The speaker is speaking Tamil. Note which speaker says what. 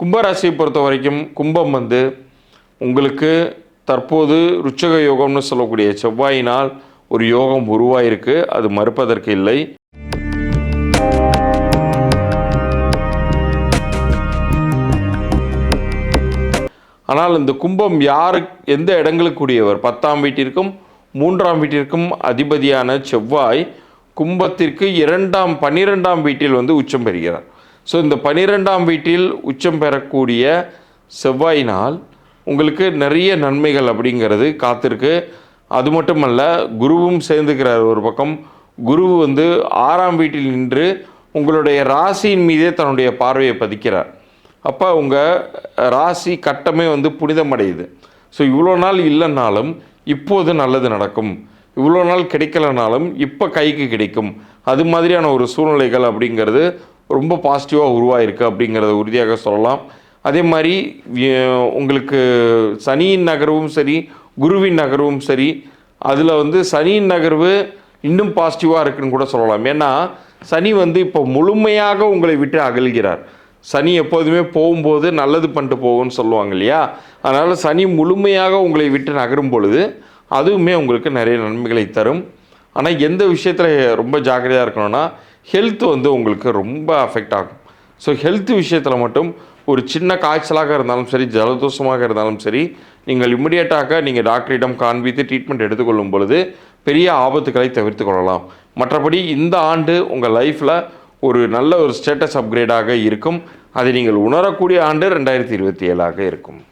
Speaker 1: கும்பராசியை பொறுத்த வரைக்கும் கும்பம் வந்து உங்களுக்கு தற்போது ருச்சக யோகம்னு சொல்லக்கூடிய செவ்வாயினால் ஒரு யோகம் உருவாயிருக்கு. அது மறுப்பதற்கு இல்லை. ஆனால் இந்த கும்பம் எந்த இடங்களுக்குரியவர்? 10ஆம் வீட்டிற்கும் 3ஆம் வீட்டிற்கும் அதிபதியான செவ்வாய் கும்பத்திற்கு 12ஆம் வீட்டில் வந்து உச்சம் பெறுகிறார். ஸோ இந்த 12ஆம் வீட்டில் உச்சம் பெறக்கூடிய செவ்வாயினால் உங்களுக்கு நிறைய நன்மைகள் அப்படிங்கிறது காத்திருக்கு. அது மட்டுமல்ல, குருவும் சேர்ந்துக்கிறார். ஒரு பக்கம் குரு வந்து 6ஆம் வீட்டில் நின்று உங்களுடைய ராசியின் மீதே தன்னுடைய பார்வையை பதிக்கிறார். அப்போ உங்கள் ராசி கட்டமே வந்து புனிதமடையுது. ஸோ இவ்வளோ நாள் இல்லைன்னாலும் இப்போது நல்லது நடக்கும், இவ்வளோ நாள் கிடைக்கலனாலும் இப்போ கைக்கு கிடைக்கும், அது மாதிரியான ஒரு சூழ்நிலைகள் அப்படிங்கிறது ரொம்ப பாசிட்டிவாக உருவாயிருக்கு அப்படிங்கிறத உறுதியாக சொல்லலாம். அதே மாதிரி உங்களுக்கு சனியின் நகர்வும் சரி, குருவின் நகர்வும் சரி, அதில் வந்து சனியின் நகர்வு இன்னும் பாசிட்டிவாக இருக்குன்னு கூட சொல்லலாம். ஏன்னா சனி வந்து இப்போ முழுமையாக உங்களை விட்டு அகல்கிறார். சனி எப்போதுமே போகும்போது நல்லது பண்ணிட்டு போகும்னு சொல்லுவாங்க இல்லையா? அதனால் சனி முழுமையாக உங்களை விட்டு நகரும் பொழுது அதுவுமே உங்களுக்கு நிறைய நன்மைகளை தரும். ஆனால் எந்த விஷயத்தில் ரொம்ப ஜாக்கிரதையாக இருக்கணும்னா, ஹெல்த் வந்து உங்களுக்கு ரொம்ப அஃபெக்ட் ஆகும். ஸோ ஹெல்த் விஷயத்தில் மட்டும் ஒரு சின்ன காய்ச்சலாக இருந்தாலும் சரி, ஜலதோஷமாக இருந்தாலும் சரி, நீங்கள் இம்மிடியேட்டாக நீங்கள் டாக்டரிடம் காண்பித்து ட்ரீட்மெண்ட் எடுத்துக்கொள்ளும் பொழுது பெரிய ஆபத்துக்களை தவிர்த்து கொள்ளலாம். மற்றபடி இந்த ஆண்டு உங்கள் லைஃப்பில் ஒரு நல்ல ஒரு ஸ்டேட்டஸ் அப்கிரேடாக இருக்கும். அதை நீங்கள் உணரக்கூடிய ஆண்டு 2027 இருக்கும்.